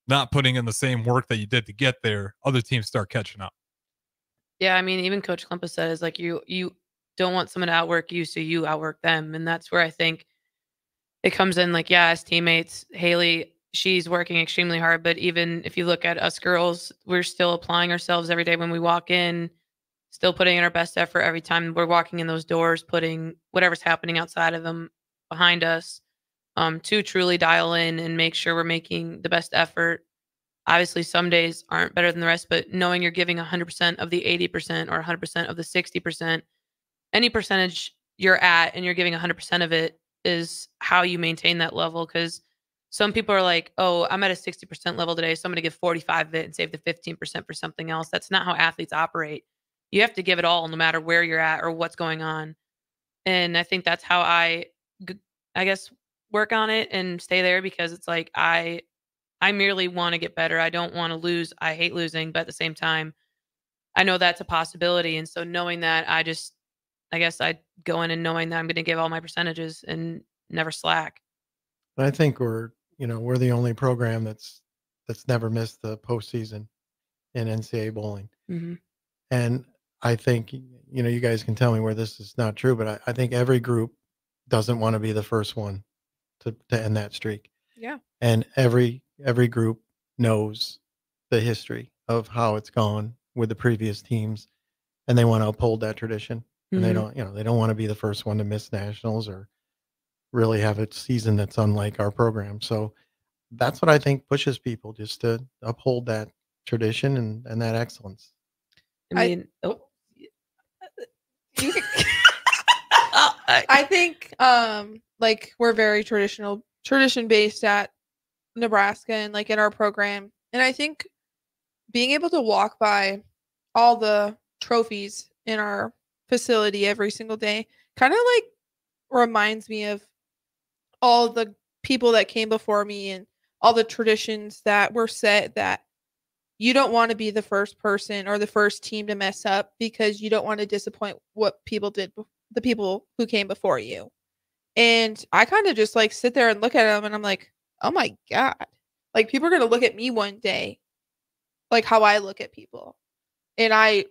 not putting in the same work that you did to get there, other teams start catching up. Yeah, I mean, even Coach Klumpa said is like you don't want someone to outwork you, so you outwork them, and that's where I think it comes in. Like, yeah, as teammates, Haley, she's working extremely hard, but even if you look at us girls, we're still applying ourselves every day when we walk in, still putting in our best effort every time we're walking in those doors, putting whatever's happening outside of them behind us, to truly dial in and make sure we're making the best effort. Obviously, some days aren't better than the rest, but knowing you're giving 100% of the 80% or 100% of the 60%, any percentage you're at and you're giving 100% of it is how you maintain that level. Because some people are like, oh, I'm at a 60% level today, so I'm going to give 45 of it and save the 15% for something else. That's not how athletes operate. You have to give it all no matter where you're at or what's going on. And I think that's how I guess, work on it and stay there, because it's like I merely want to get better. I don't want to lose. I hate losing, but at the same time, I know that's a possibility. And so knowing that, I guess I go in and knowing that I'm going to give all my percentages and never slack. I think we're the only program that's never missed the postseason in NCAA bowling. Mm-hmm. And I think, you guys can tell me where this is not true, but I think every group doesn't want to be the first one to end that streak. Yeah. And every group knows the history of how it's gone with the previous teams, and they want to uphold that tradition. And they don't want to be the first one to miss nationals or really have a season that's unlike our program. So that's what I think pushes people, just to uphold that tradition and that excellence. I mean, I think like we're very tradition based at Nebraska and like in our program. And I think being able to walk by all the trophies in our facility every single day kind of like reminds me of all the people that came before me and all the traditions that were set, that you don't want to be the first person or the first team to mess up because you don't want to disappoint what people did, the people who came before you. And I kind of just like sit there and look at them and I'm like, oh my God, like people are going to look at me one day like how I look at people. And I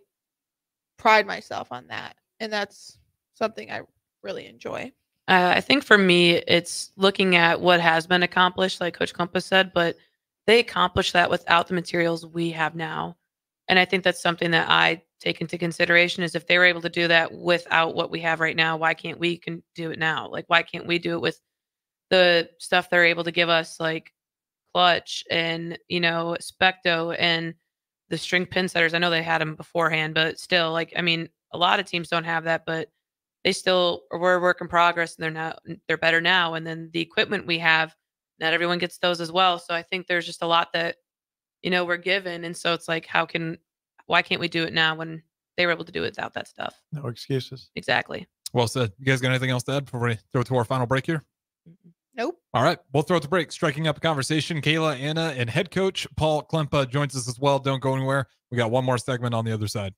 pride myself on that. And that's something I really enjoy. I think for me, it's looking at what has been accomplished, like Coach Compass said, but they accomplished that without the materials we have now. And I think that's something that I take into consideration is if they were able to do that without what we have right now, why can't we can do it now? Like, why can't we do it with the stuff they're able to give us, like Clutch and, Specto and the string pin setters? I know they had them beforehand, but still, like, I mean, a lot of teams don't have that, but they still were a work in progress, and they're better now. And then the equipment we have, not everyone gets those as well. So I think there's just a lot that, we're given. And so it's like, why can't we do it now when they were able to do it without that stuff? No excuses. Exactly. Well said. You guys got anything else to add before we throw it to our final break here? Nope. All right. We'll throw it to break. Striking up a conversation. Kayla, Anna, and head coach Paul Klempa joins us as well. Don't go anywhere. We got one more segment on the other side.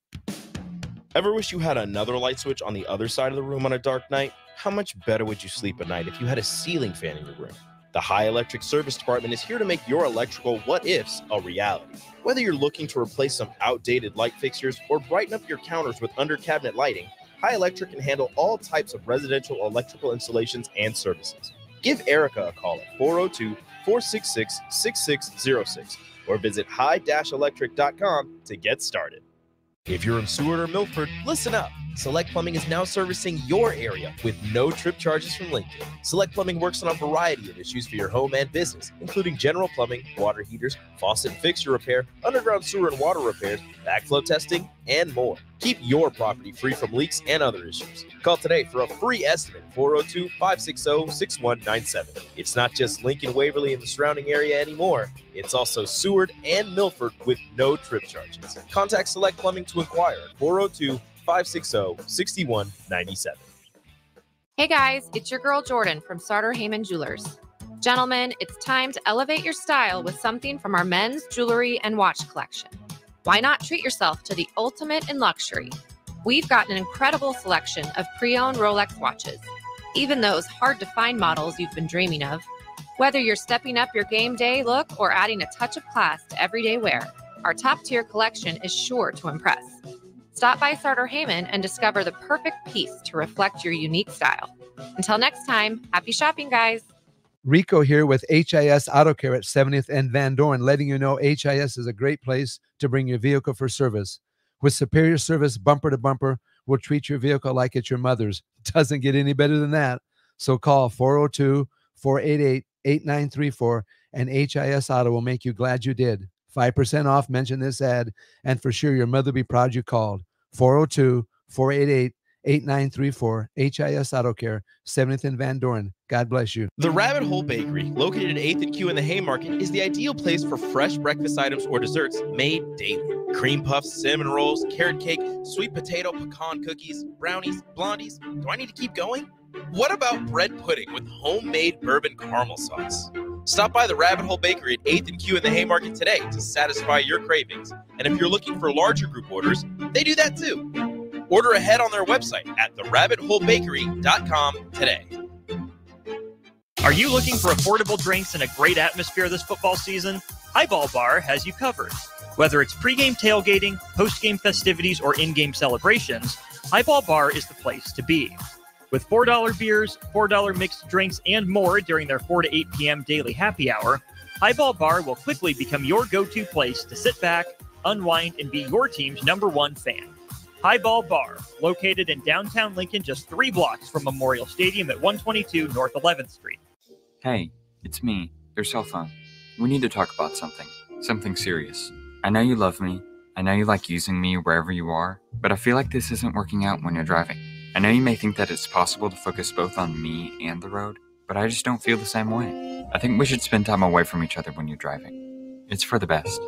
Ever wish you had another light switch on the other side of the room on a dark night? How much better would you sleep at night if you had a ceiling fan in your room? The High Electric Service Department is here to make your electrical what-ifs a reality. Whether you're looking to replace some outdated light fixtures or brighten up your counters with under-cabinet lighting, High Electric can handle all types of residential electrical installations and services. Give Erica a call at 402-466-6606 or visit high-electric.com to get started. If you're in Seward or Milford, listen up. Select Plumbing is now servicing your area with no trip charges from Lincoln. Select Plumbing works on a variety of issues for your home and business, including general plumbing, water heaters, faucet and fixture repair, underground sewer and water repairs, backflow testing, and more. Keep your property free from leaks and other issues. Call today for a free estimate, 402-560-6197. It's not just Lincoln, Waverly, and the surrounding area anymore. It's also Seward and Milford with no trip charges. Contact Select Plumbing to inquire at 402-560-6197. Hey guys, it's your girl Jordan from Sartor Heyman Jewelers. Gentlemen, it's time to elevate your style with something from our men's jewelry and watch collection. Why not treat yourself to the ultimate in luxury? We've got an incredible selection of pre-owned Rolex watches, even those hard-to-find models you've been dreaming of. Whether you're stepping up your game day look or adding a touch of class to everyday wear, our top-tier collection is sure to impress. Stop by Sartor Heyman and discover the perfect piece to reflect your unique style. Until next time, happy shopping, guys. Rico here with HIS Auto Care at 70th and Van Dorn, letting you know HIS is a great place to bring your vehicle for service. With superior service bumper to bumper, we'll treat your vehicle like it's your mother's. Doesn't get any better than that. So call 402-488-8934 and HIS Auto will make you glad you did. 5% off, mention this ad, and for sure your mother will be proud you called. 402-488-8934, HIS Auto Care, 70th and Van Dorn. God bless you. The Rabbit Hole Bakery, located at 8th and Q in the Haymarket, is the ideal place for fresh breakfast items or desserts made daily. Cream puffs, cinnamon rolls, carrot cake, sweet potato pecan cookies, brownies, blondies. Do I need to keep going? What about bread pudding with homemade bourbon caramel sauce? Stop by the Rabbit Hole Bakery at 8th and Q in the Haymarket today to satisfy your cravings. And if you're looking for larger group orders, they do that too. Order ahead on their website at therabbitholebakery.com today. Are you looking for affordable drinks and a great atmosphere this football season? Highball Bar has you covered. Whether it's pregame tailgating, postgame festivities, or in-game celebrations, Highball Bar is the place to be. With $4 beers, $4 mixed drinks, and more during their 4 to 8 p.m. daily happy hour, Highball Bar will quickly become your go-to place to sit back, unwind, and be your team's #1 fan. Highball Bar, located in downtown Lincoln, just 3 blocks from Memorial Stadium at 122 North 11th Street. Hey, it's me, your cell phone. We need to talk about something serious. I know you love me, I know you like using me wherever you are, but I feel like this isn't working out when you're driving. I know you may think that it's possible to focus both on me and the road, but I just don't feel the same way. I think we should spend time away from each other when you're driving. It's for the best.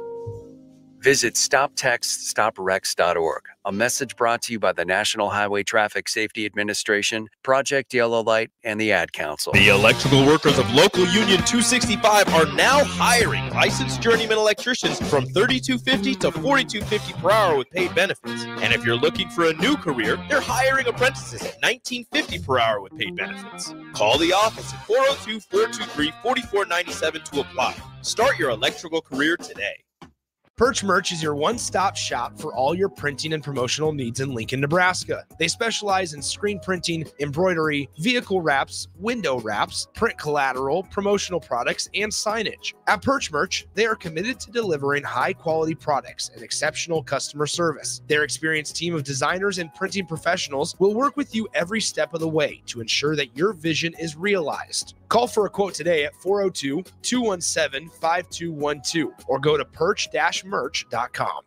Visit StopTextStopWrecks.org. A message brought to you by the National Highway Traffic Safety Administration, Project Yellow Light, and the Ad Council. The electrical workers of Local Union 265 are now hiring licensed journeyman electricians from $32.50 to $42.50 per hour with paid benefits. And if you're looking for a new career, they're hiring apprentices at $19.50 per hour with paid benefits. Call the office at 402-423-4497 to apply. Start your electrical career today. Perch Merch is your one-stop shop for all your printing and promotional needs in Lincoln, Nebraska. They specialize in screen printing, embroidery, vehicle wraps, window wraps, print collateral, promotional products, and signage. At Perch Merch, they are committed to delivering high-quality products and exceptional customer service. Their experienced team of designers and printing professionals will work with you every step of the way to ensure that your vision is realized. Call for a quote today at 402-217-5212 or go to perch-merch.com.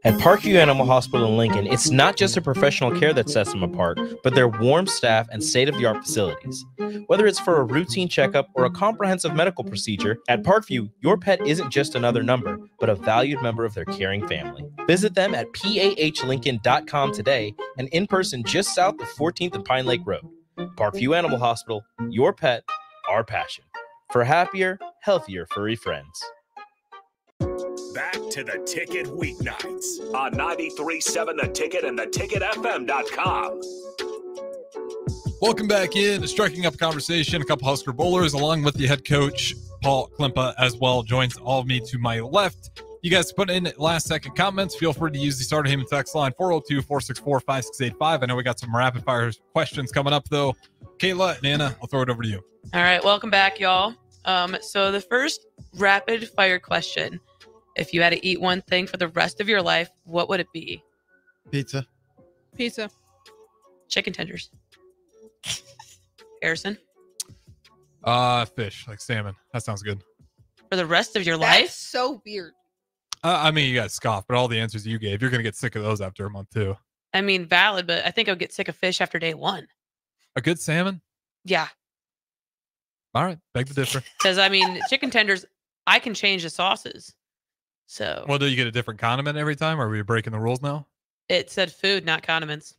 At Parkview Animal Hospital in Lincoln, it's not just the professional care that sets them apart, but their warm staff and state-of-the-art facilities. Whether it's for a routine checkup or a comprehensive medical procedure, at Parkview, your pet isn't just another number, but a valued member of their caring family. Visit them at pahlincoln.com today and in person just south of 14th and Pine Lake Road. Parkview Animal Hospital, your pet, our passion. For happier, healthier furry friends. Back to the Ticket weeknights on 93.7 The Ticket and theticketfm.com. Welcome back in to Striking Up Conversation. A couple Husker bowlers along with the head coach, Paul Klimpa, as well, joins all of me to my left. You guys put in last-second comments. Feel free to use the Starter Heyman text line, 402-464-5685. I know we got some rapid-fire questions coming up, though. Kayla and Anna, I'll throw it over to you. All right, welcome back, y'all. So the first rapid-fire question: if you had to eat one thing for the rest of your life, what would it be? Pizza. Pizza. Chicken tenders. Harrison? Fish, like salmon. That sounds good. For the rest of your That's life? so weird. I mean, you guys scoff, but all the answers you gave, you're going to get sick of those after a month, too. I mean, valid, but I think I would get sick of fish after day one. A good salmon? Yeah. All right, beg to differ. Because, I mean, chicken tenders, I can change the sauces. So Well, do you get a different condiment every time, or are we breaking the rules now? it said food, not condiments.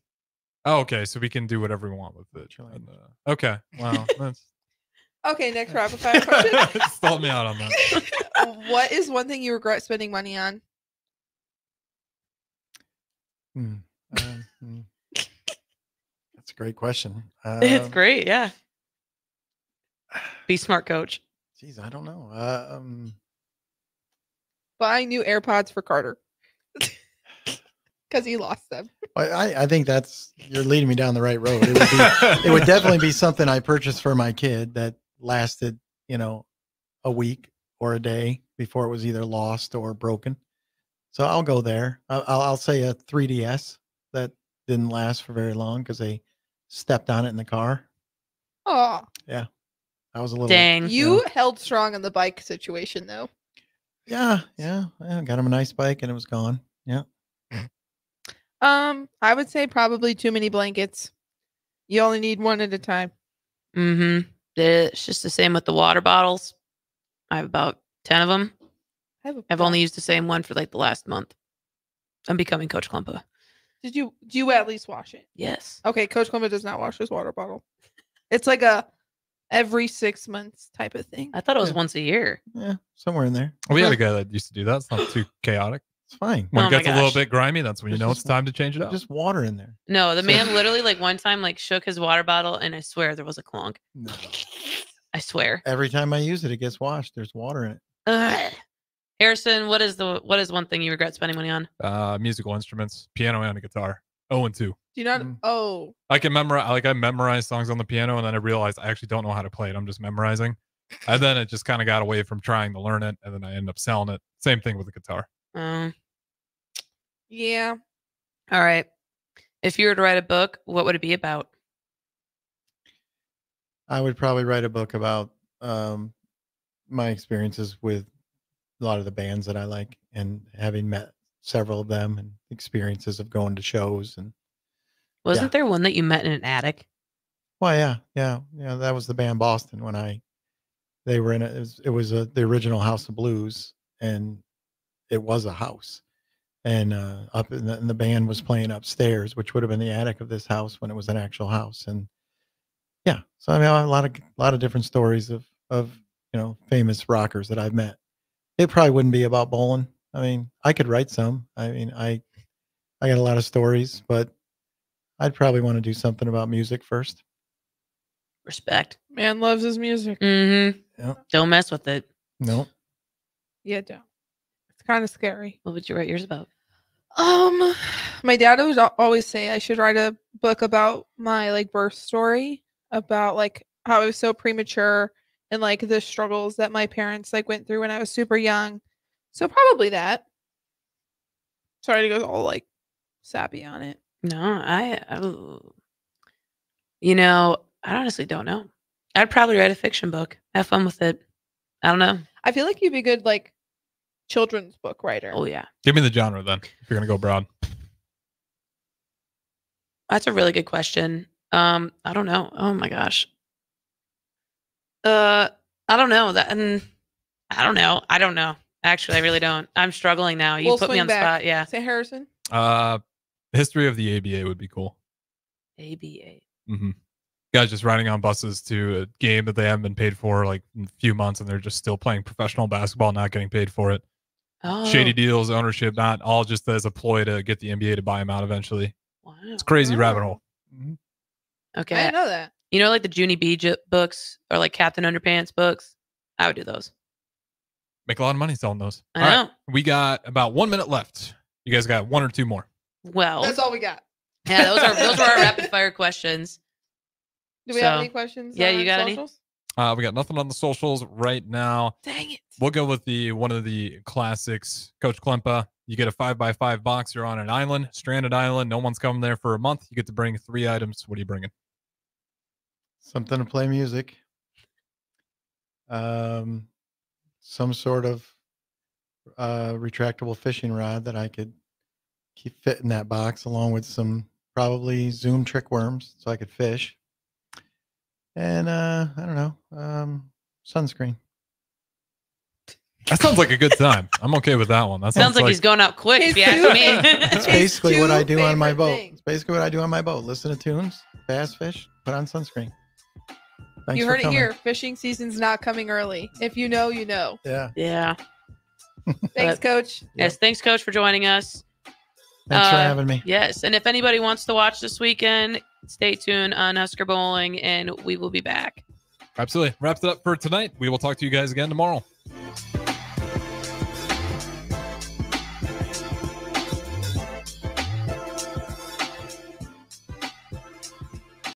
Oh, okay, so we can do whatever we want with it. And, okay, wow. That's Okay, next rapid fire question. stalled me out on that. What is one thing you regret spending money on? That's a great question. It's great, yeah. Be smart, coach. Geez, I don't know. Buying new AirPods for Carter. Because he lost them. I think you're leading me down the right road. It would definitely be something I purchased for my kid that lasted, a week or a day before it was either lost or broken. So I'll go there. I'll say a 3DS that didn't last for very long because they stepped on it in the car. Oh, Yeah, I was a little. Dang. you held strong on the bike situation though. Yeah. I got him a nice bike and it was gone. Yeah. I would say probably too many blankets. You only need one at a time. Mm-hmm. It's just the same with the water bottles. I have about 10 of them. I've only used the same one for like the last month. I'm becoming Coach Klumpa. Do you at least wash it? Yes. Okay, Coach Clement does not wash his water bottle. It's like a every 6 months type of thing. I thought it was once a year. Yeah, somewhere in there. We had a guy that used to do that. It's not too chaotic. It's fine. When Oh it my gets a little gosh. bit grimy, that's when you know it's time to change it out. Just water in there. No, the man literally like one time like shook his water bottle and I swear there was a clonk. No. I swear. Every time I use it, it gets washed. There's water in it. Ugh. Harrison, what is one thing you regret spending money on? Musical instruments, piano and a guitar. 0 and 2. Do you not? Oh, I can memorize. I memorize songs on the piano, and then I realized I actually don't know how to play it. I'm just memorizing, and then it just kind of got away from trying to learn it, and then I end up selling it. Same thing with the guitar. yeah. All right. If you were to write a book, what would it be about? I would probably write a book about my experiences with a lot of the bands that I like and having met several of them and experiences of going to shows. And Wasn't there one that you met in an attic? well, yeah. That was the band Boston when they were in it was the original House of Blues, and it was a house. And up in the band was playing upstairs, which would have been the attic of this house when it was an actual house. And yeah, so I mean, I have a lot of different stories of famous rockers that I've met. It probably wouldn't be about bowling. I mean, I could write some. I mean, I got a lot of stories, but I'd probably want to do something about music first. Respect. Man loves his music. Mm-hmm. Yeah. Don't mess with it. No. Yeah, don't. It's kind of scary. What would you write yours about? My dad would always say I should write a book about my like birth story, about like how I was so premature and like the struggles that my parents like went through when I was super young. So probably that. Sorry to go all like sappy on it. No, you know, I honestly don't know. I'd probably write a fiction book. Have fun with it. I don't know. I feel like you'd be a good like children's book writer. Oh yeah. Give me the genre then, if you're gonna go broad. That's a really good question. I don't know. Oh my gosh. I don't know that. I don't know. I don't know. Actually, I really don't. I'm struggling now. You We'll put me swing on the back. spot. Yeah. Say Harrison. History of the ABA would be cool. ABA. Guys just riding on buses to a game that they haven't been paid for like in a few months, and they're just still playing professional basketball, not getting paid for it. Oh. Shady deals, ownership, not all just as a ploy to get the NBA to buy them out eventually. Wow. It's a crazy rabbit hole. Okay. I didn't know that. You know, like the Junie B books or like Captain Underpants books. I would do those. Make a lot of money selling those. I All know. right, we got about 1 minute left. You guys got one or two more. Well, That's all we got. yeah, those were our rapid fire questions. Do we have any questions? Yeah, on you got socials? We got nothing on the socials right now. Dang it. We'll go with one of the classics. Coach Klempa, you get a 5x5 box. You're on an island, stranded island. No one's coming there for a month. You get to bring 3 items. What are you bringing? Something to play music. Some sort of retractable fishing rod that I could keep fit in that box, along with some probably Zoom trick worms so I could fish. And I don't know, sunscreen. That sounds like a good time. I'm okay with that one. That Sounds like he's going out quick, if you ask me. It's basically what I do on my boat. It's basically what I do on my boat. Listen to tunes, bass fish, put on sunscreen. Thanks You for heard it coming. here. Fishing season's not coming early. If you know, you know. Yeah. Yeah. Thanks, Coach. Yes, thanks, Coach, for joining us. Thanks for having me. Yes, and if anybody wants to watch this weekend, stay tuned on Husker Bowling, and we will be back. Absolutely. Wraps it up for tonight. We will talk to you guys again tomorrow.